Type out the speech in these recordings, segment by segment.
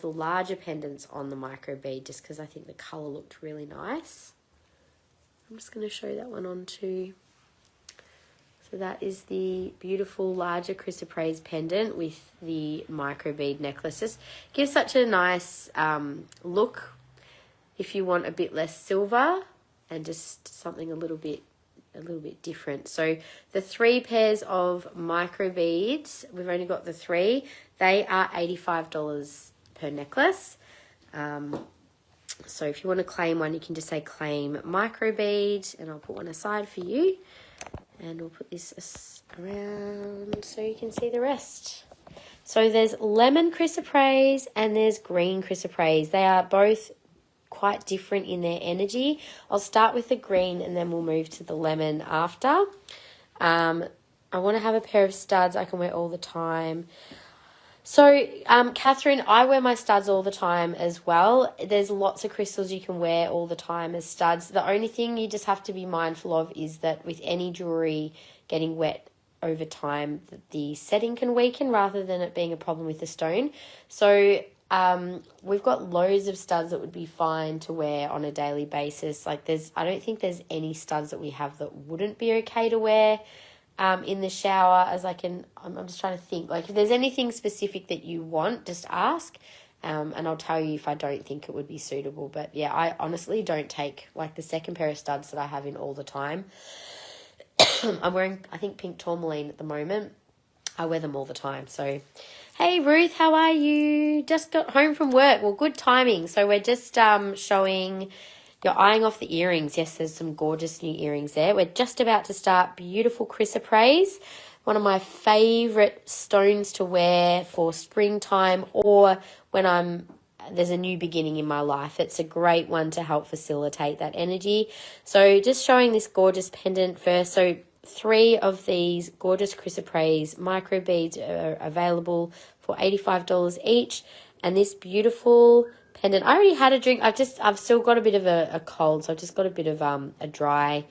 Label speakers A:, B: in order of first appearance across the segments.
A: the larger pendants on the micro bead just because I think the colour looked really nice. I'm just going to show that one on too. So that is the beautiful larger chrysoprase pendant with the micro bead necklace. Just gives such a nice look if you want a bit less silver and just something a little bit different. So the 3 pairs of micro beads, we've only got the 3. They are $85 per necklace. So if you want to claim one, you can just say claim micro bead, and I'll put one aside for you. And we'll put this around so you can see the rest. So there's lemon chrysoprase and there's green chrysoprase. They are both quite different in their energy. I'll start with the green and then we'll move to the lemon after. I want to have a pair of studs I can wear all the time. So, Catherine, I wear my studs all the time as well. There's lots of crystals you can wear all the time as studs. The only thing you just have to be mindful of is that with any jewellery getting wet over time, the setting can weaken rather than it being a problem with the stone. So, we've got loads of studs that would be fine to wear on a daily basis. Like I don't think there's any studs that we have that wouldn't be okay to wear in the shower. I'm just trying to think, like if there's anything specific that you want, just ask, and I'll tell you if I don't think it would be suitable. But yeah, I honestly don't take like the second pair of studs that I have in all the time. I'm wearing, I think, pink tourmaline at the moment. I wear them all the time. So, hey Ruth, how are you? Just got home from work. Well, good timing. So we're just showing, you're eyeing off the earrings. Yes, there's some gorgeous new earrings there. We're just about to start beautiful chrysoprase, one of my favourite stones to wear for springtime or when there's a new beginning in my life. It's a great one to help facilitate that energy. So just showing this gorgeous pendant first. So 3 of these gorgeous chrysoprase micro beads are available for $85 each. And this beautiful pendant, I already had a drink. I've still got a bit of a cold, so I've just got a bit of a dry,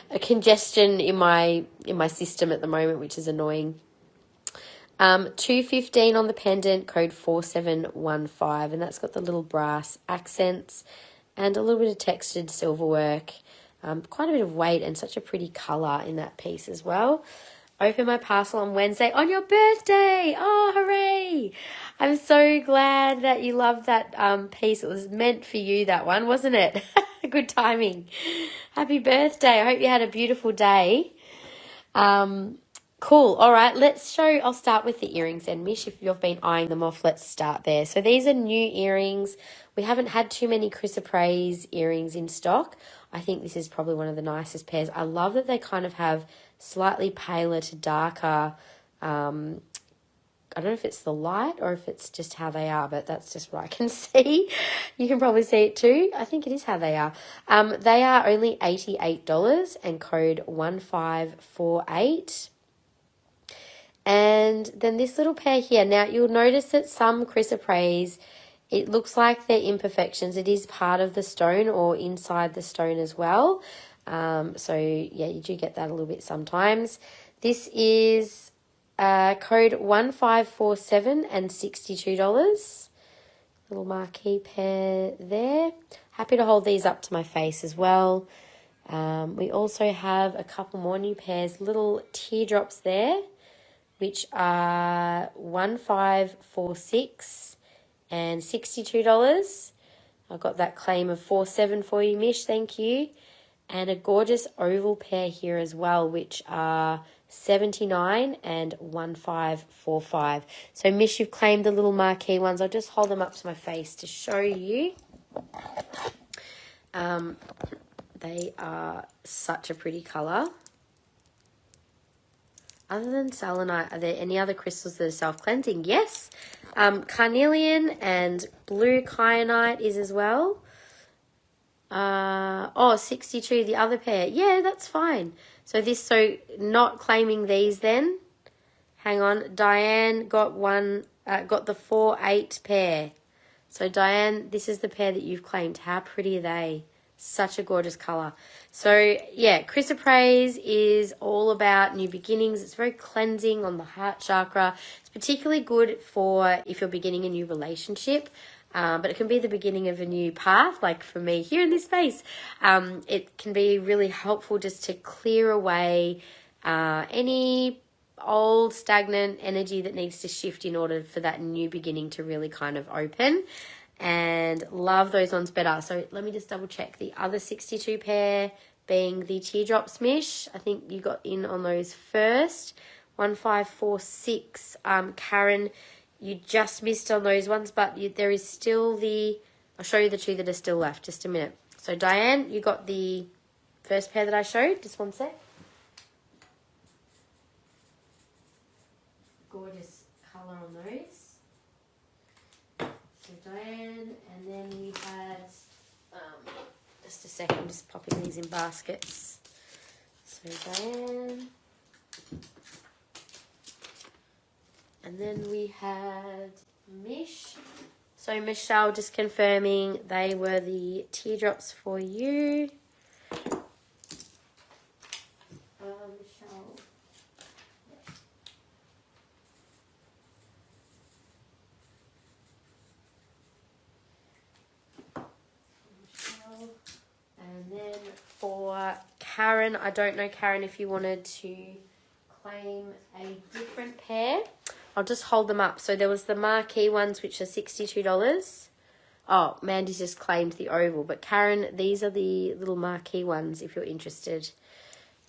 A: a congestion in my system at the moment, which is annoying. $2.15 on the pendant, code 4715, and that's got the little brass accents and a little bit of textured silver work. Quite a bit of weight and such a pretty colour in that piece as well. Open my parcel on Wednesday on your birthday. Oh, hooray. I'm so glad that you loved that piece. It was meant for you, that one, wasn't it? Good timing. Happy birthday. I hope you had a beautiful day. Cool. All right, I'll start with the earrings then, Mish. If you've been eyeing them off, let's start there. So these are new earrings. We haven't had too many chrysoprase earrings in stock. I think this is probably one of the nicest pairs. I love that they kind of have slightly paler to darker. I don't know if it's the light or if it's just how they are, but that's just what I can see. You can probably see it too. I think it is how they are. They are only $88 and code 1548. And then this little pair here. Now, you'll notice that some chrysoprase, it looks like they're imperfections. It is part of the stone or inside the stone as well. So, yeah, you do get that a little bit sometimes. This is code 1547 and $62. Little marquee pair there. Happy to hold these up to my face as well. We also have a couple more new pairs, little teardrops there, which are 1546 and $62. I've got that claim of 47 for you, Mish. Thank you. And a gorgeous oval pair here as well, which are 79 and 1545. So, Mish, you've claimed the little marquee ones. I'll just hold them up to my face to show you. They are such a pretty colour. Other than selenite, are there any other crystals that are self-cleansing? Yes. Carnelian and blue kyanite is as well. 62, the other pair. Yeah, that's fine. So not claiming these then. Hang on. Diane got the 4-8 pair. So Diane, this is the pair that you've claimed. How pretty are they? Such a gorgeous color. So yeah, Chrysoprase is all about new beginnings. It's very cleansing on the heart chakra. It's particularly good for if you're beginning a new relationship. But it can be the beginning of a new path, like for me here in this space. It can be really helpful just to clear away any old stagnant energy that needs to shift in order for that new beginning to really kind of open. And love those ones better. So let me just double check. The other 62 pair being the teardrop smish. I think you got in on those first. 1546. Karen, you just missed on those ones, but there is still I'll show you the two that are still left. Just a minute. So Diane, you got the first pair that I showed. Just one sec. Gorgeous color on those. So Diane, and then we had, just a second, I'm just popping these in baskets. So Diane, and then we had Mish. So Michelle, just confirming they were the teardrops for you. Michelle. And then for Karen, I don't know, Karen, if you wanted to claim a different pair. I'll just hold them up. So there was the marquee ones, which are $62. Oh, Mandy's just claimed the oval. But Karen, these are the little marquee ones if you're interested.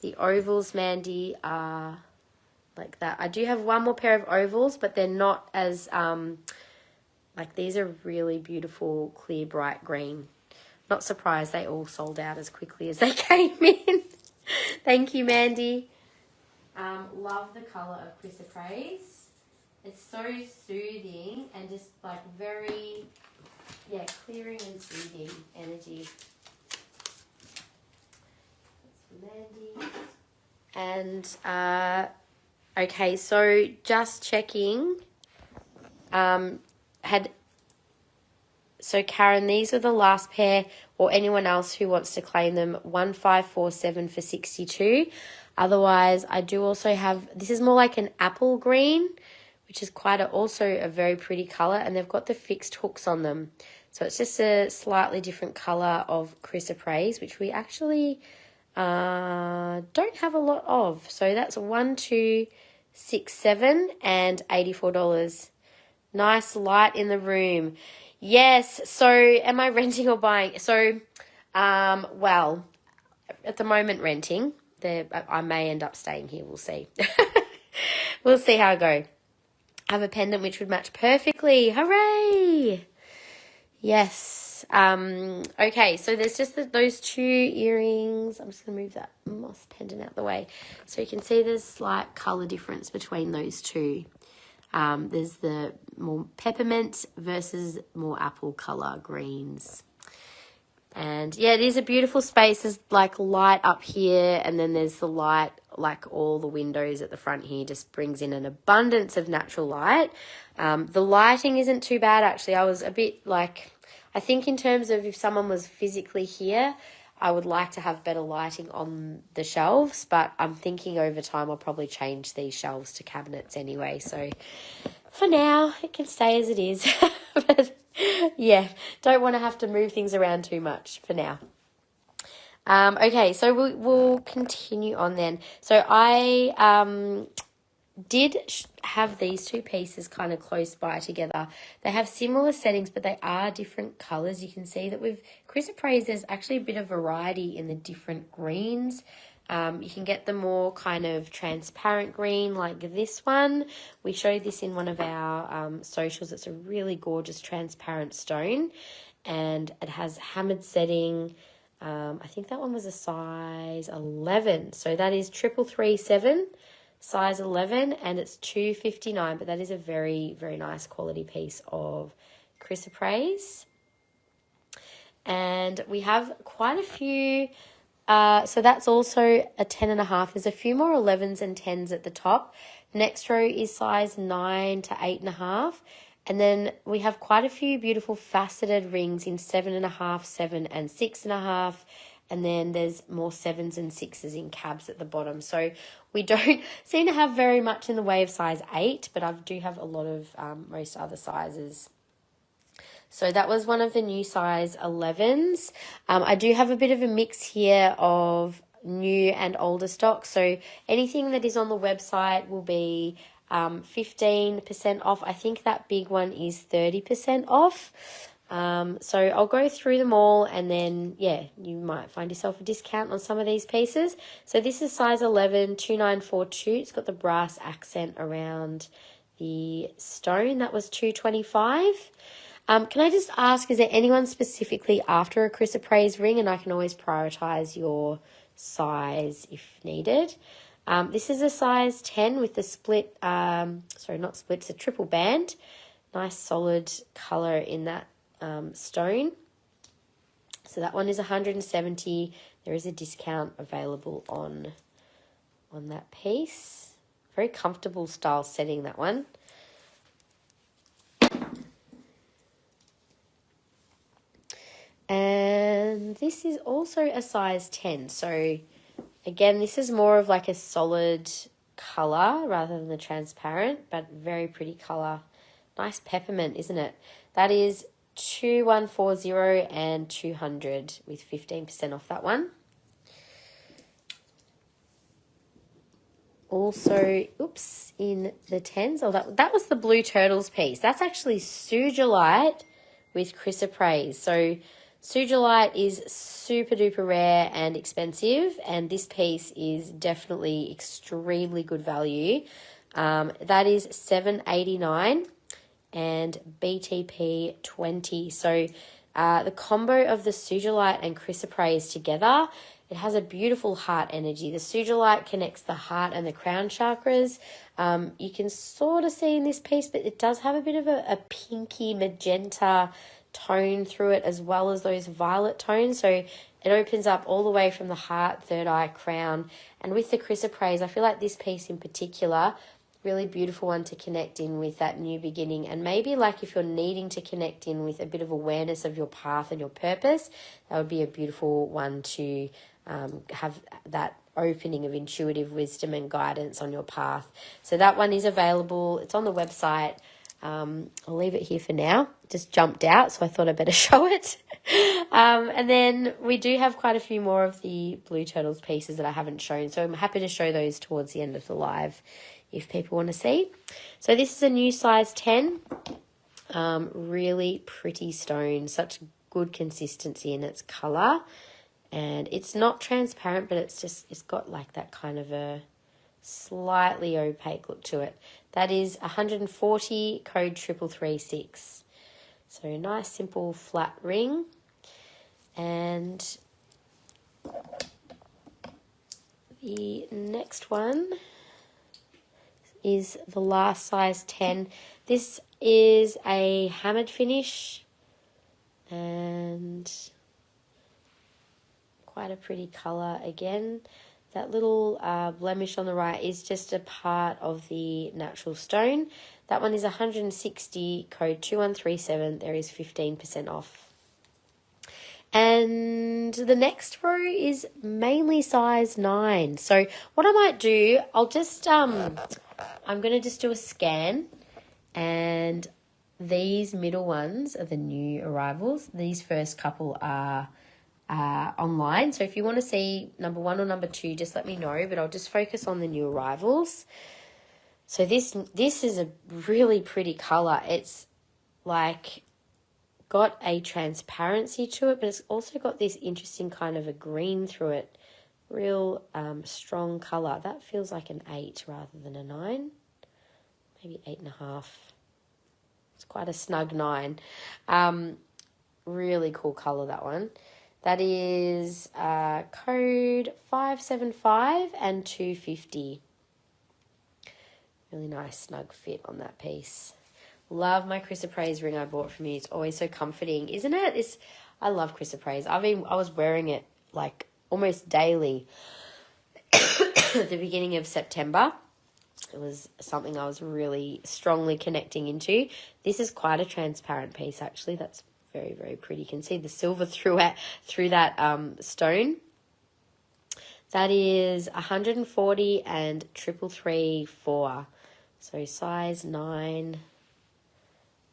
A: The ovals, Mandy, are like that. I do have one more pair of ovals, but they're not as, like these are really beautiful, clear, bright green. Not surprised they all sold out as quickly as they came in. Thank you, Mandy. Love the colour of Chrysoprase. It's so soothing and just like very, yeah, clearing and soothing energy. That's for Mandy. And, okay, so just checking, so Karen, these are the last pair, or anyone else who wants to claim them, 1547 for 62. Otherwise, I do also have, this is more like an apple green, which is also a very pretty colour, and they've got the fixed hooks on them. So it's just a slightly different colour of Chrysoprase, which we actually don't have a lot of. So that's 1, 2, 6, 7 and $84. Nice light in the room. Yes, so am I renting or buying? So, well, at the moment renting. I may end up staying here, we'll see. We'll see how I go. I have a pendant which would match perfectly. Hooray! Yes. Okay, so there's just those two earrings. I'm just going to move that moss pendant out the way. So you can see there's slight colour difference between those two. There's the more peppermint versus more apple colour greens. And yeah, it is a beautiful space. There's like light up here, and then there's the light, like all the windows at the front here just brings in an abundance of natural light. The lighting isn't too bad, actually. I was a bit like, I think in terms of if someone was physically here, I would like to have better lighting on the shelves, but I'm thinking over time I'll probably change these shelves to cabinets anyway. So for now, it can stay as it is. But yeah, don't want to have to move things around too much for now. Okay, so we'll continue on then. So I did have these two pieces kind of close by together. They have similar settings, but they are different colours. You can see that with Chrysoprase, there's actually a bit of variety in the different greens. You can get the more kind of transparent green like this one. We showed this in one of our socials. It's a really gorgeous transparent stone, and it has hammered setting. I think that one was a size 11. So that is 3337. Size 11, and it's $2.59, but that is a very, very nice quality piece of Chrysoprase. And we have quite a few, so that's also a 10.5. There's a few more 11s and 10s at the top. Next row is size 9 to 8.5, And then we have quite a few beautiful faceted rings in 7.5, 7 and 6.5. And then there's more 7s and 6s in cabs at the bottom. So we don't seem to have very much in the way of size 8, but I do have a lot of most other sizes. So that was one of the new size 11s. I do have a bit of a mix here of new and older stock. So anything that is on the website will be 15% off. I think that big one is 30% off. So I'll go through them all, and then, yeah, you might find yourself a discount on some of these pieces. So this is size 11, 2942. It's got the brass accent around the stone. That was 225. Can I just ask, is there anyone specifically after a chrysoprase ring? And I can always prioritize your size if needed. This is a size 10 with the split, sorry, not split, it's a triple band. Nice solid colour in that stone. So that one is 170. There is a discount available on that piece. Very comfortable style setting, that one. And this is also a size 10. So again, this is more of like a solid colour rather than the transparent, but very pretty colour. Nice peppermint, isn't it? That is 2140 and 200 with 15% off that one. Also, oops, in the 10s. Oh, that was the Blue Turtles piece. That's actually Sugilite with chrysoprase. So Sugilite is super duper rare and expensive, and this piece is definitely extremely good value. That is $7.89 and BTP 20. So the combo of the Sugilite and chrysoprase together, it has a beautiful heart energy. The Sugilite connects the heart and the crown chakras. You can sort of see in this piece, but it does have a bit of a pinky magenta tone through it, as well as those violet tones. So it opens up all the way from the heart, third eye, crown. And with the chrysoprase, I feel like this piece in particular, really beautiful one to connect in with that new beginning. And maybe like if you're needing to connect in with a bit of awareness of your path and your purpose, that would be a beautiful one to have that opening of intuitive wisdom and guidance on your path. So that one is available. It's on the website. I'll leave it here for now. Just jumped out, so I thought I'd better show it. And then we do have quite a few more of the Blue Turtles pieces that I haven't shown, so I'm happy to show those towards the end of the live if people want to see. So this is a new size 10. Really pretty stone, such good consistency in its colour. And it's not transparent, but it's got like that kind of a slightly opaque look to it. That is 140, code 3336. So a nice simple flat ring. And the next one is the last size 10. This is a hammered finish and quite a pretty colour again. That little blemish on the right is just a part of the natural stone. That one is 160, code 2137. There is 15% off. And the next row is mainly size 9. So what I might do, I'll just, I'm going to just do a scan. And these middle ones are the new arrivals. These first couple are online. So if you want to see number 1 or number 2, just let me know. But I'll just focus on the new arrivals. So this is a really pretty colour. It's like got a transparency to it, but it's also got this interesting kind of a green through it. Real strong colour. That feels like an 8 rather than a 9. Maybe 8.5. It's quite a snug 9. Really cool colour, that one. That is code 575 and 250. Really nice snug fit on that piece. Love my chrysoprase ring I bought from you. It's always so comforting, isn't it? I love chrysoprase. I was wearing it like almost daily at the beginning of September. It was something I was really strongly connecting into. This is quite a transparent piece, actually. That's very, very pretty. You can see the silver through that stone. That is 140 and 333.4. So size 9.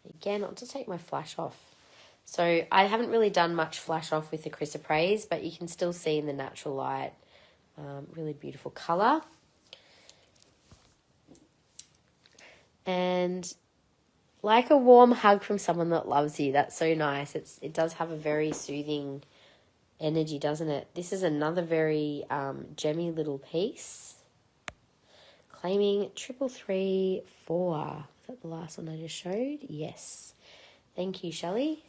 A: Again, I'll just take my flash off. So I haven't really done much flash off with the Chrysoprase, but you can still see in the natural light. Really beautiful colour. And like a warm hug from someone that loves you. That's so nice. It does have a very soothing energy, doesn't it? This is another very gemmy little piece. Claiming 333.4. Is that the last one I just showed? Yes. Thank you, Shelley.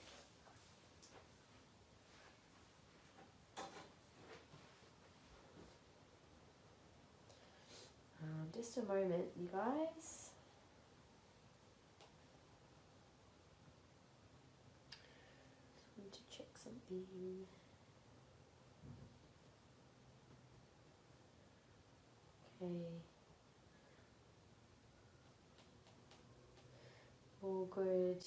A: Just a moment, you guys. Just wanted to check something. Okay. All good.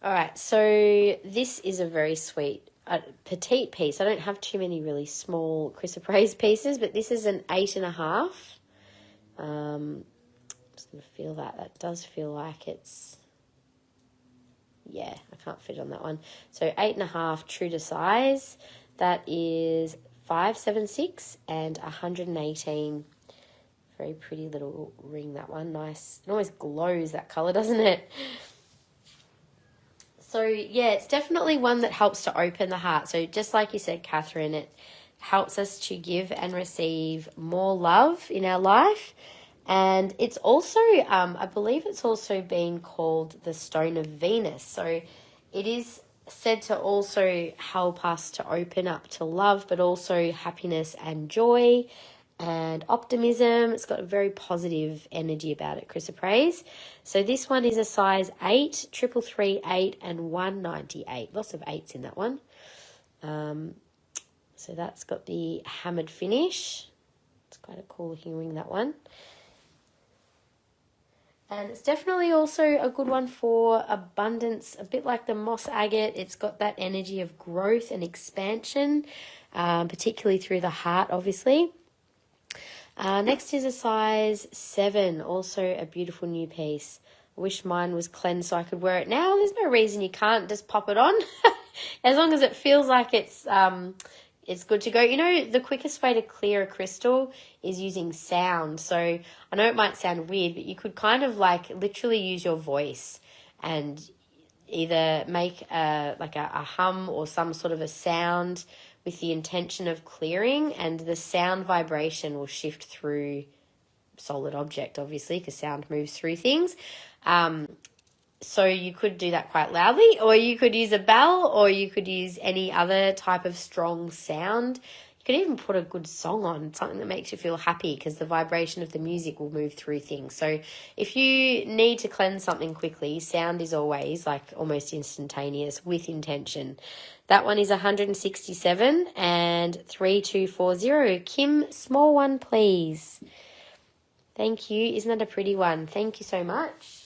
A: All right, so this is a very sweet petite piece. I don't have too many really small Chrysoprase pieces, but this is an 8.5. Just gonna feel that. That does feel like it's, yeah, I can't fit on that one. So 8.5 true to size. That is 576 and 118. Very pretty little ring, that one. Nice. It almost glows, that colour, doesn't it? So, yeah, it's definitely one that helps to open the heart. So just like you said, Catherine, it helps us to give and receive more love in our life. And it's also, I believe it's also been called the Stone of Venus. So it is said to also help us to open up to love, but also happiness and joy and optimism. It's got a very positive energy about it, Chrysoprase. So this one is a size 8, 333.8 and 198. Lots of 8s in that one. So that's got the hammered finish. It's quite a cool looking ring, that one. And it's definitely also a good one for abundance, a bit like the moss agate. It's got that energy of growth and expansion, particularly through the heart, obviously. Next is a size 7, also a beautiful new piece. I wish mine was cleansed so I could wear it now. There's no reason you can't just pop it on. As long as it feels like it's good to go. You know, the quickest way to clear a crystal is using sound. So I know it might sound weird, but you could kind of like literally use your voice and either make a hum or some sort of a sound with the intention of clearing, and the sound vibration will shift through solid object, obviously, because sound moves through things. So you could do that quite loudly, or you could use a bell, or you could use any other type of strong sound. You could even put a good song on, something that makes you feel happy, because the vibration of the music will move through things. So if you need to cleanse something quickly, sound is always like almost instantaneous with intention. That one is 167 and 3240. Kim, small one, please. Thank you. Isn't that a pretty one? Thank you so much.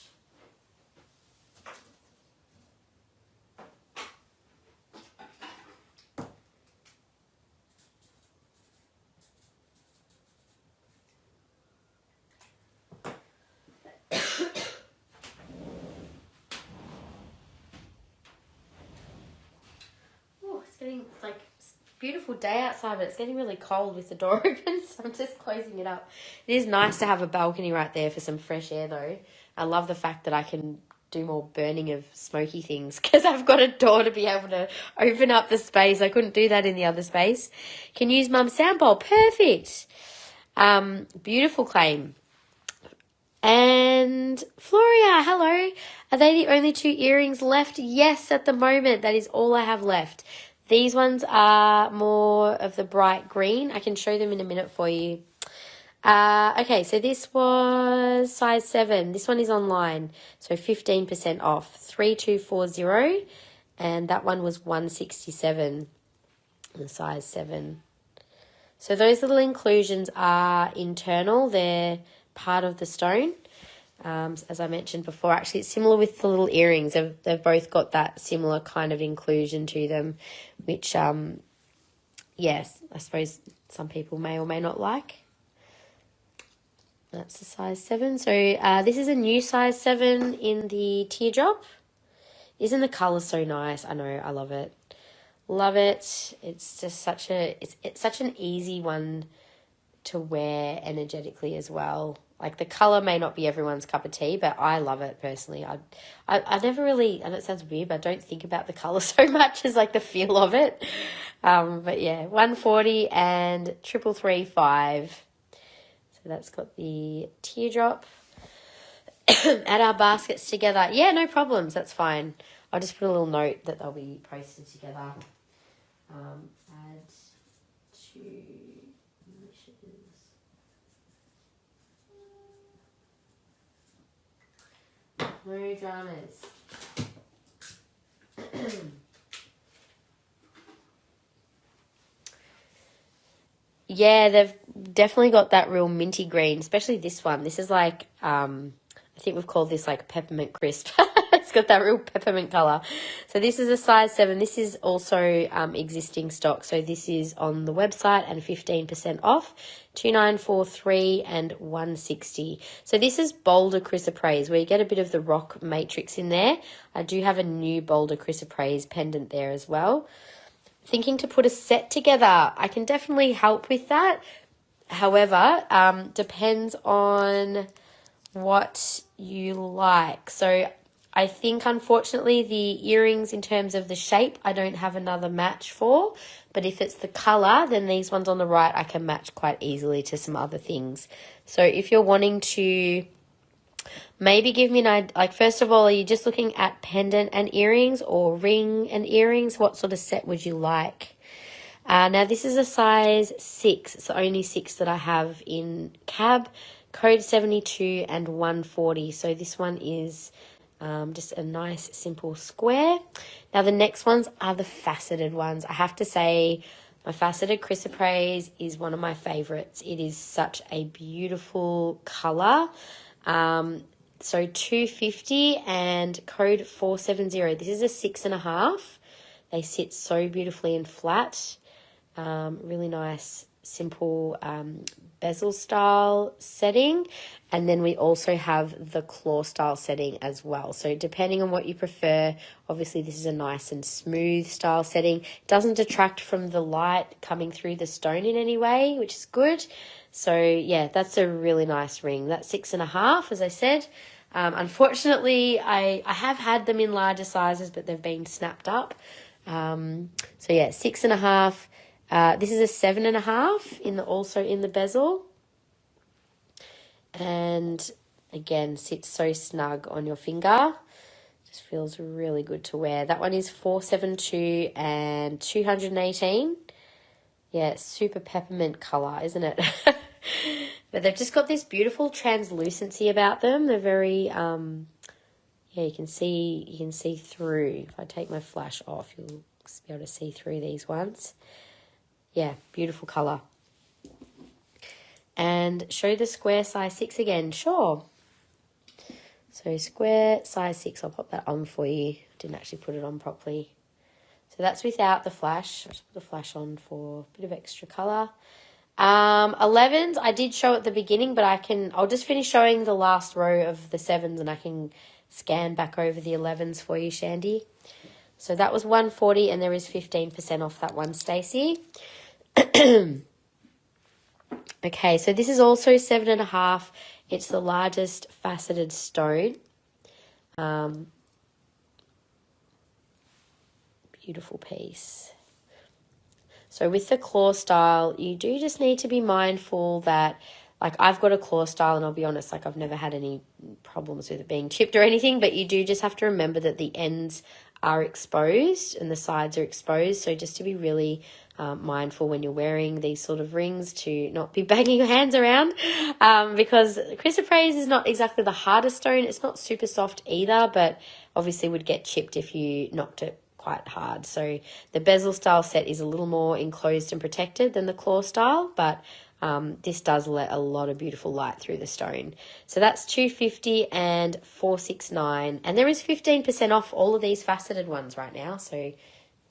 A: It's like beautiful day outside, but it's getting really cold with the door open, so I'm just closing it up. It is nice to have a balcony right there for some fresh air, though. I love the fact that I can do more burning of smoky things because I've got a door to be able to open up the space. I couldn't do that in the other space. Can use Mum's sound bowl. Perfect. Beautiful claim. And Floria, hello. Are they the only 2 earrings left? Yes, at the moment. That is all I have left. These ones are more of the bright green. I can show them in a minute for you. Okay, so this was size 7. This one is online, so 15% off. 3240, and that one was 167. The size 7. So those little inclusions are internal. They're part of the stone. As I mentioned before, actually it's similar with the little earrings. They've both got that similar kind of inclusion to them, which, yes, I suppose some people may or may not like. That's a size 7. So this is a new size 7 in the teardrop. Isn't the colour so nice? I know, I love it. Love it. It's just such it's such an easy one to wear energetically as well. Like, the colour may not be everyone's cup of tea, but I love it personally. I never really, and it sounds weird, but I don't think about the colour so much as like the feel of it. But yeah, 140 and 3335. So that's got the teardrop. Add our baskets together. Yeah, no problems. That's fine. I'll just put a little note that they'll be posted together. Add to wishes. No dramas. Yeah, they've definitely got that real minty green, especially this one. This is like, I think we've called this like peppermint crisp. It's got that real peppermint colour. So this is a size 7. This is also existing stock. So this is on the website and 15% off, 2943 and 160. So this is Boulder Chrysoprase, where you get a bit of the rock matrix in there. I do have a new Boulder Chrysoprase pendant there as well. Thinking to put a set together. I can definitely help with that. However, depends on what you like. So I think, unfortunately, the earrings in terms of the shape, I don't have another match for. But if it's the colour, then these ones on the right I can match quite easily to some other things. So if you're wanting to maybe give me an idea, like, first of all, are you just looking at pendant and earrings or ring and earrings? What sort of set would you like? Now, this is a size 6. It's the only 6 that I have in cab. Code 72 and 140. So this one is just a nice, simple square. Now, the next ones are the faceted ones. I have to say, my faceted chrysoprase is one of my favourites. It is such a beautiful colour. So 250 and code 470. This is a 6.5. They sit so beautifully and flat. Really nice, simple bezel style setting. And then we also have the claw style setting as well. So depending on what you prefer, obviously this is a nice and smooth style setting. It doesn't detract from the light coming through the stone in any way, which is good. So yeah, that's a really nice ring. That's 6.5, as I said. Unfortunately, I have had them in larger sizes, but they've been snapped up. So yeah, 6.5. This is a 7.5 also in the bezel. And again, sits so snug on your finger. Just feels really good to wear. That one is 472 and 218. Yeah, super peppermint colour, isn't it? But they've just got this beautiful translucency about them. They're very, yeah, you can see through. If I take my flash off, you'll be able to see through these ones. Yeah, beautiful colour. And show the square size 6 again. Sure. So square size 6, I'll pop that on for you. Didn't actually put it on properly. So that's without the flash. I'll just put the flash on for a bit of extra colour. 11s, I did show at the beginning, but I'll just finish showing the last row of the 7s and I can scan back over the 11s for you, Shandy. So that was 140 and there is 15% off that one, Stacey. Okay, so this is also 7.5. It's the largest faceted stone. Beautiful piece. So with the claw style, you do just need to be mindful that, like, I've got a claw style and I'll be honest, like, I've never had any problems with it being chipped or anything, but you do just have to remember that the ends are exposed and the sides are exposed. So just to be really mindful when you're wearing these sort of rings to not be banging your hands around, because chrysoprase is not exactly the hardest stone. It's not super soft either, but obviously would get chipped if you knocked it quite hard. So the bezel style set is a little more enclosed and protected than the claw style, but this does let a lot of beautiful light through the stone. So that's $250 and $469, and there is 15% off all of these faceted ones right now, so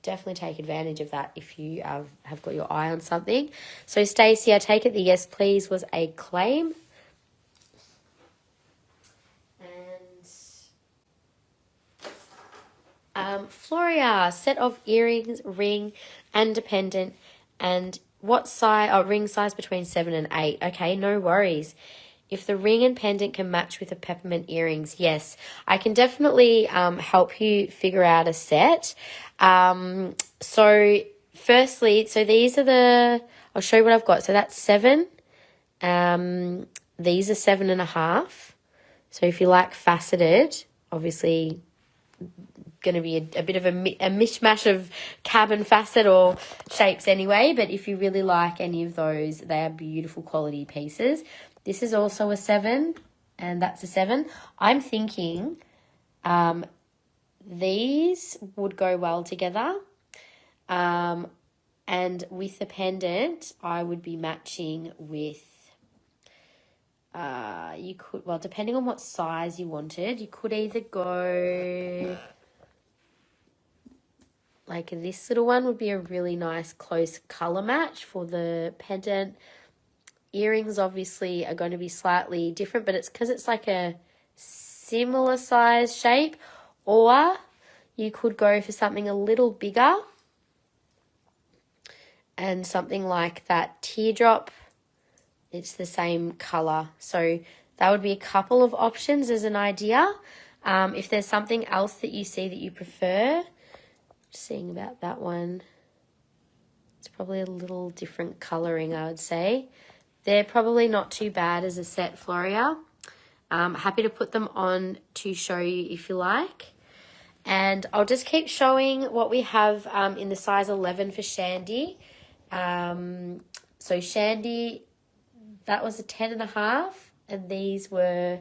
A: definitely take advantage of that if you have got your eye on something. So Stacey, I take it the yes please was a claim. Floria, set of earrings, ring, and pendant, and what size? Oh, ring size between 7 and 8. Okay, no worries. If the ring and pendant can match with the peppermint earrings, yes, I can definitely help you figure out a set. So firstly, so these are I'll show you what I've got. So that's 7. These are 7.5. So if you like faceted, obviously going to be a bit of a mishmash of cabin facet or shapes anyway, but if you really like any of those, they are beautiful quality pieces. This is also a 7, and that's a 7. I'm thinking these would go well together, and with the pendant I would be matching with you could, well, depending on what size you wanted, you could either go like this little one would be a really nice close color match for the pendant. Earrings obviously are going to be slightly different, but it's because it's like a similar size shape. Or you could go for something a little bigger and something like that teardrop. It's the same color. So that would be a couple of options as an idea. If there's something else that you see that you prefer, seeing about that one, it's probably a little different coloring, I would say. They're probably not too bad as a set, Floria. Happy to put them on to show you if you like. And I'll just keep showing what we have in the size 11 for Shandy. So Shandy, that was a 10.5, and these were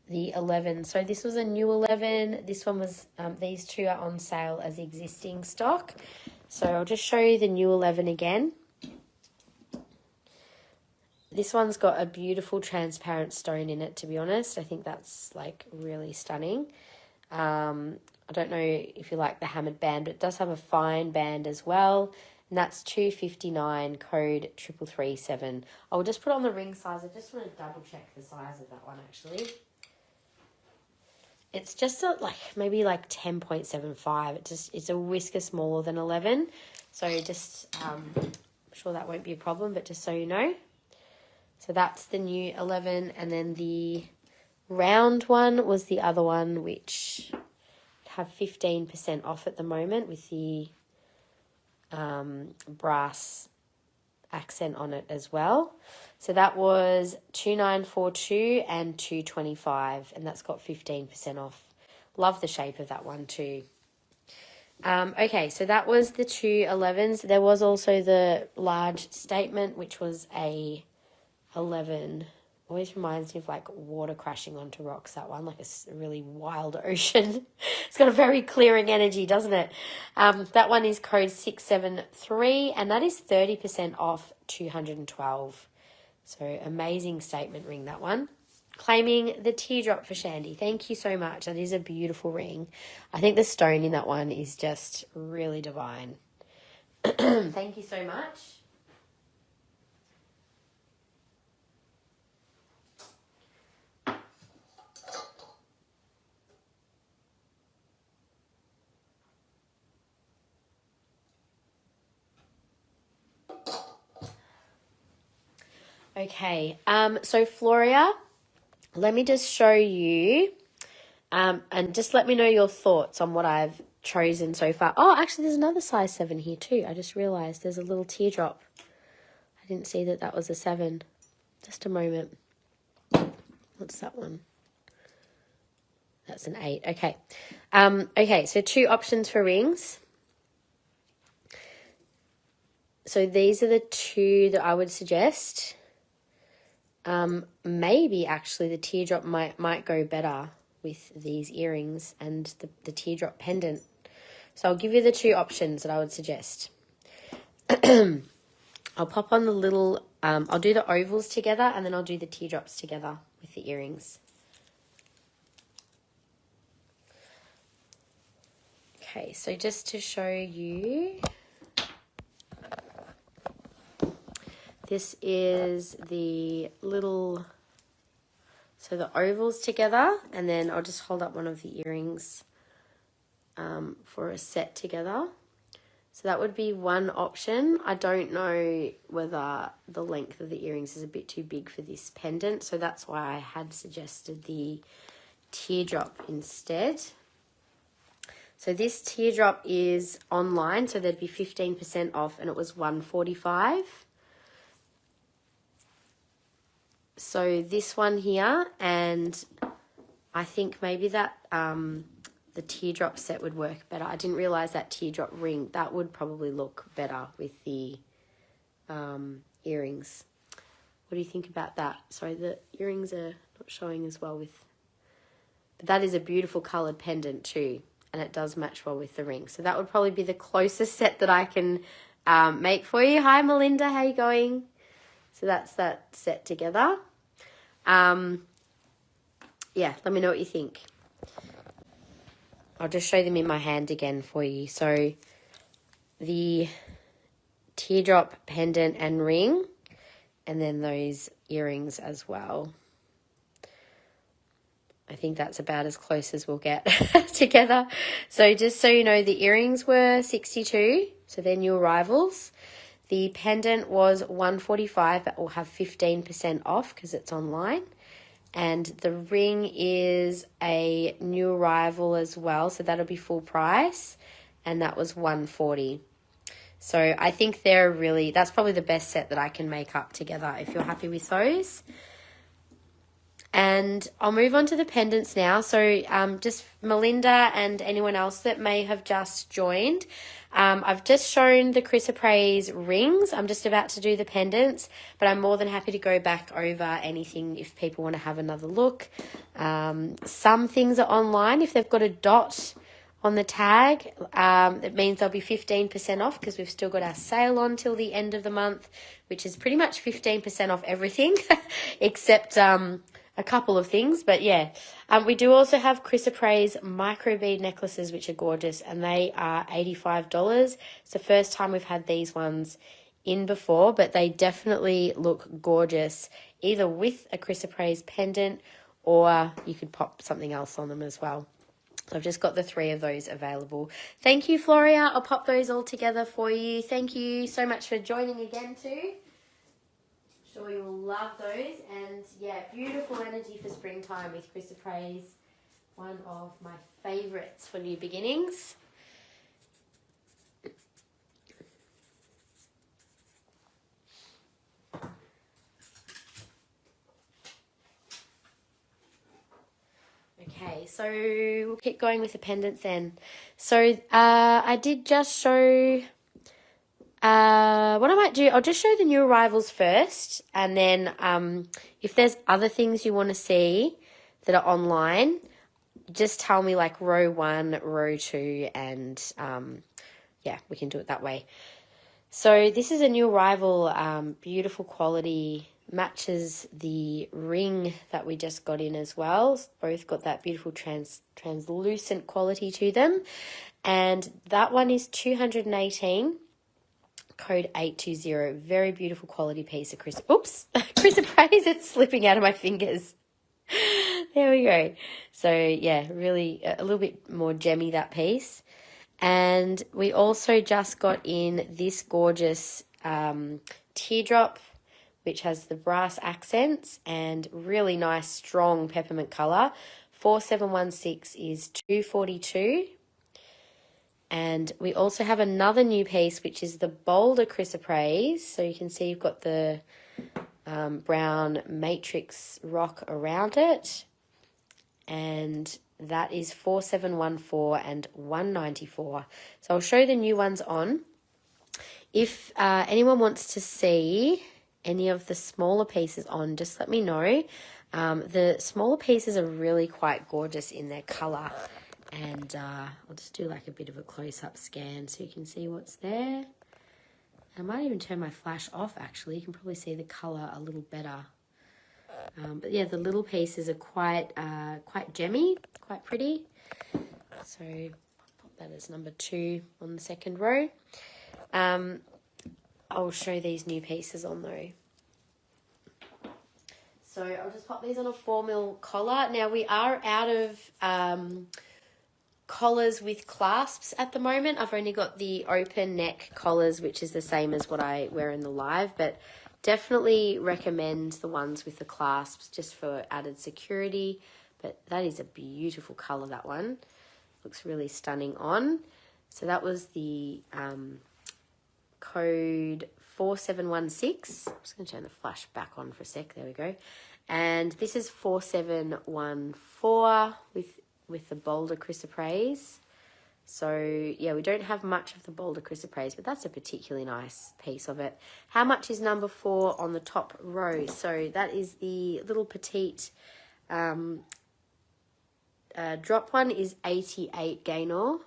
A: the 11. So this was a new 11. This one was, these two are on sale as existing stock. So I'll just show you the new 11 again. This one's got a beautiful transparent stone in it, to be honest. I think that's like really stunning. I don't know if you like the hammered band, but it does have a fine band as well. And that's $259, code 3337. I'll just put on the ring size. I just want to double check the size of that one actually. It's just maybe 10.75. It's a whisker smaller than 11. So just, I'm sure that won't be a problem, but just so you know. So that's the new 11. And then the round one was the other one, which have 15% off at the moment with the brass accent on it as well. So that was $2,942 and $225, and that's got 15% off. Love the shape of that one too. Okay, so that was the two 11s. There was also the large statement, which was a 11. Always reminds me of water crashing onto rocks, that one, like a really wild ocean. It's got a very clearing energy, doesn't it? That one is code 673, and that is 30% off $212. So amazing statement ring, that one. Claiming the teardrop for Shandy. Thank you so much. That is a beautiful ring. I think the stone in that one is just really divine. Thank you so much. Okay, so Floria, let me just show you, and just let me know your thoughts on what I've chosen so far. Oh, actually, there's another size 7 here too. I just realised there's a little teardrop. I didn't see that was a 7. Just a moment. What's that one? That's an 8. Okay. Okay, so 2 options for rings. So these are the 2 that I would suggest. Maybe actually the teardrop might go better with these earrings and the teardrop pendant. So I'll give you the two options that I would suggest. I'll pop on the little, I'll do the ovals together, and then I'll do the teardrops together with the earrings. Okay, so just to show you, this is the little, so the ovals together, and then I'll just hold up one of the earrings for a set together. So that would be one option. I don't know whether the length of the earrings is a bit too big for this pendant, so that's why I had suggested the teardrop instead. So this teardrop is online, so there'd be 15% off, and it was $145. So this one here, and I think maybe that the teardrop set would work better. I didn't realize that teardrop ring, that would probably look better with the earrings. What do you think about that? Sorry, the earrings are not showing as well with, but that is a beautiful colored pendant too, and it does match well with the ring. So that would probably be the closest set that I can make for you. Hi Melinda, how you going? So that's that set together. Yeah, let me know what you think. I'll just show them in my hand again for you. So the teardrop pendant and ring, and then those earrings as well. I think that's about as close as we'll get together. So just so you know, the earrings were $62, so they're new arrivals. The pendant was $145, but will have 15% off because it's online. And the ring is a new arrival as well, so that'll be full price, and that was $140. So I think they're really, that's probably the best set that I can make up together if you're happy with those. And I'll move on to the pendants now. So just Melinda and anyone else that may have just joined, I've just shown the Chrysoprase rings. I'm just about to do the pendants, but I'm more than happy to go back over anything if people want to have another look. Some things are online. If they've got a dot on the tag, it means they'll be 15% off because we've still got our sale on till the end of the month, which is pretty much 15% off everything except a couple of things. But yeah, we do also have Chrysoprase micro bead necklaces, which are gorgeous, and they are $85. It's the first time we've had these ones in before, but they definitely look gorgeous, either with a Chrysoprase pendant or you could pop something else on them as well. So I've just got the 3 of those available. Thank you, Floria. I'll pop those all together for you. Thank you so much for joining again too. Sure you will love those. And yeah, beautiful energy for springtime with Chrysoprase, one of my favorites for new beginnings. Okay, so we'll keep going with the pendants then. So I did just show, what I might do, I'll just show the new arrivals first, and then if there's other things you want to see that are online, just tell me like row 1, row 2, and yeah, we can do it that way. So this is a new arrival, beautiful quality, matches the ring that we just got in as well. Both got that beautiful translucent quality to them. And that one is $218, code 820. Very beautiful quality piece of Chrysoprase. It's slipping out of my fingers. There we go. So yeah, really a little bit more gemmy, that piece. And we also just got in this gorgeous teardrop, which has the brass accents and really nice strong peppermint colour. 4716 is $242. And we also have another new piece, which is the bolder Chrysoprase. So you can see you've got the brown matrix rock around it, and that is 4714 and $194. So I'll show the new ones on. If anyone wants to see any of the smaller pieces on, just let me know. The smaller pieces are really quite gorgeous in their colour, And I'll just do like a bit of a close-up scan so you can see what's there. I might even turn my flash off, actually. You can probably see the colour a little better. But yeah, the little pieces are quite gemmy, quite pretty. So I'll pop that as number 2 on the second row. I'll show these new pieces on though. So I'll just pop these on a 4mm collar. Now we are out of collars with clasps at the moment. I've only got the open neck collars, which is the same as what I wear in the live, but definitely recommend the ones with the clasps just for added security. But that is a beautiful color, that one. Looks really stunning on. So that was the code 4716. I'm just going to turn the flash back on for a sec. There we go. And this is 4714 with the Boulder Chrysoprase. So yeah, we don't have much of the Boulder Chrysoprase, but that's a particularly nice piece of it. How much is number 4 on the top row? So that is the little petite drop one is 88 Gaynor.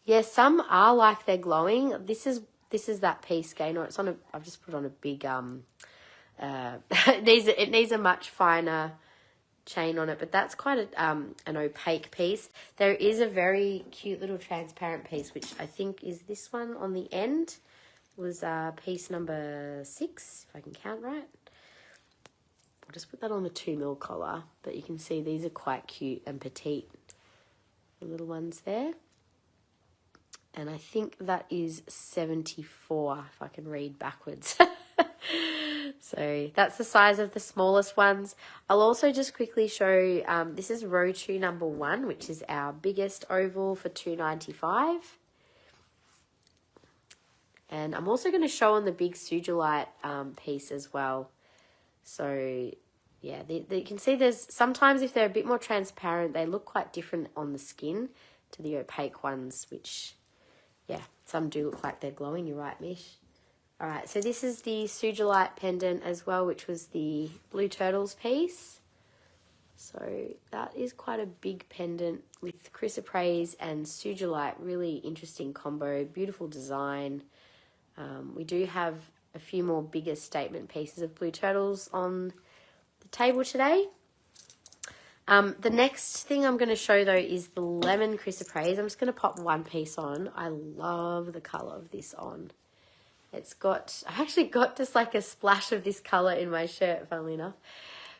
A: Yeah, some are like they're glowing. This is that piece Gaynor. It's on a. I've just put on a big it needs a much finer chain on it, but that's quite an opaque piece. There is a very cute little transparent piece, which I think is this one on the end. It was piece number 6, if I can count right. I'll just put that on the 2mm collar, but you can see these are quite cute and petite, the little ones there. And I think that is 74, if I can read backwards. So that's the size of the smallest ones. I'll also just quickly show, this is row 2, number 1, which is our biggest oval for $2.95. And I'm also going to show on the big Sugilite piece as well. So yeah, you can see there's sometimes if they're a bit more transparent, they look quite different on the skin to the opaque ones, which, yeah, some do look like they're glowing. You're right, Mish. All right, so this is the Sugilite pendant as well, which was the Blue Turtles piece. So that is quite a big pendant with chrysoprase and Sugilite. Really interesting combo, beautiful design. We do have a few more bigger statement pieces of Blue Turtles on the table today. The next thing I'm going to show, though, is the lemon chrysoprase. I'm just going to pop one piece on. I love the colour of this on. It's got, I actually got just like a splash of this colour in my shirt, funnily enough.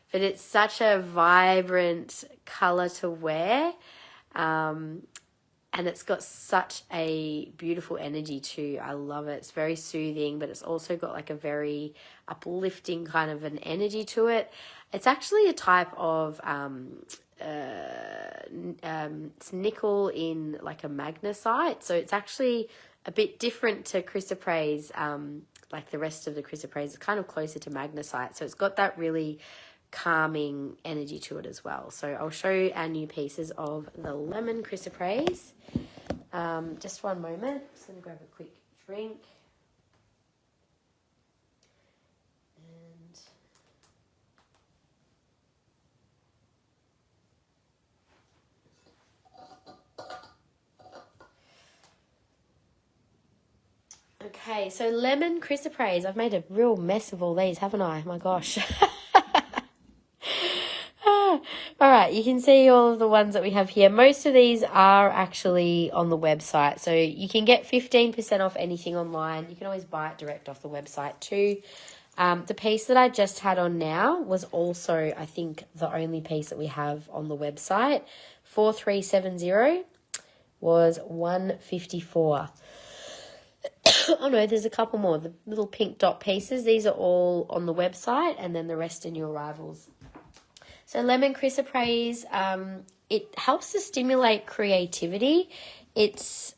A: But it's such a vibrant colour to wear. And it's got such a beautiful energy too. I love it. It's very soothing, but it's also got like a very uplifting kind of an energy to it. It's actually a type of, it's nickel in like a magnesite. So it's actually a bit different to chrysoprase, like the rest of the chrysoprase. It's kind of closer to magnesite. So it's got that really calming energy to it as well. So I'll show our new pieces of the lemon chrysoprase. Just one moment. Just going to grab a quick drink. Okay, so lemon chrysoprase. I've made a real mess of all these, haven't I? My gosh. All right, you can see all of the ones that we have here. Most of these are actually on the website. So you can get 15% off anything online. You can always buy it direct off the website too. The piece that I just had on now was also, I think, the only piece that we have on the website. 4370 was $154. Oh no, there's a couple more. The little pink dot pieces. These are all on the website, and then the rest are new arrivals. So lemon chrysoprase, it helps to stimulate creativity. It's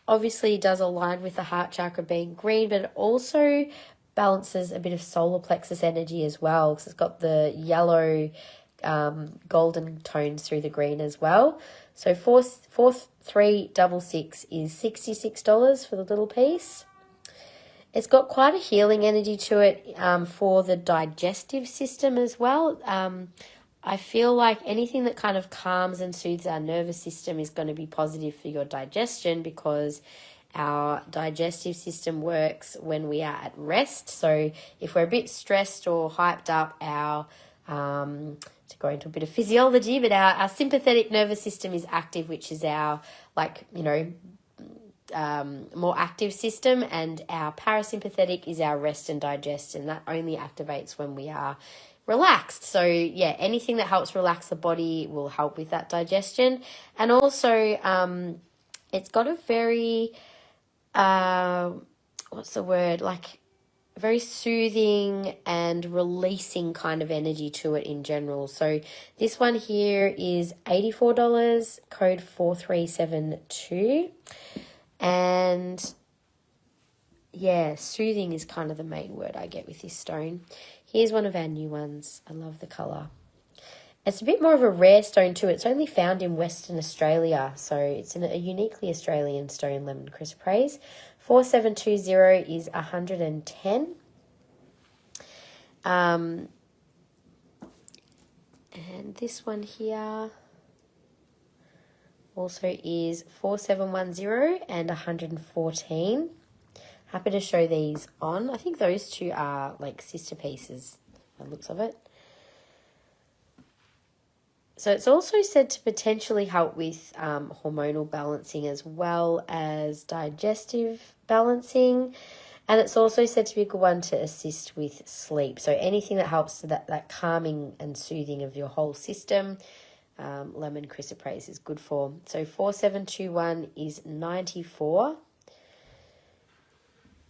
A: obviously does align with the heart chakra being green, but it also balances a bit of solar plexus energy as well, because it's got the yellow golden tones through the green as well. So 4366 is $66 for the little piece. It's got quite a healing energy to it for the digestive system as well. I feel like anything that kind of calms and soothes our nervous system is going to be positive for your digestion, because our digestive system works when we are at rest. So if we're a bit stressed or hyped up, our to go into a bit of physiology, but our sympathetic nervous system is active, which is our, like, you know, more active system, and our parasympathetic is our rest and digest, and that only activates when we are relaxed. So yeah, anything that helps relax the body will help with that digestion. And also it's got a very what's the word, like very soothing and releasing kind of energy to it in general. So this one here is $84, code 4372. And yeah, soothing is kind of the main word I get with this stone. Here's one of our new ones. I love the colour. It's a bit more of a rare stone too. It's only found in Western Australia, so it's a uniquely Australian stone, lemon chrysoprase. 4720 is 110. And this one here also is 4710 and 114. Happy to show these on. I think those two are like sister pieces by the looks of it. So it's also said to potentially help with hormonal balancing as well as digestive balancing. And it's also said to be a good one to assist with sleep. So anything that helps that calming and soothing of your whole system, lemon chrysoprase is good for. So 4721 is 94.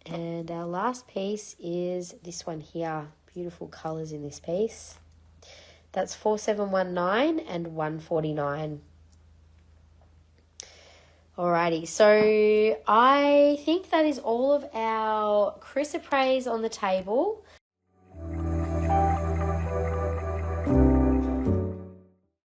A: And our last piece is this one here. Beautiful colours in this piece. That's 4719 and 149. Alrighty, so I think that is all of our chrysoprase on the table.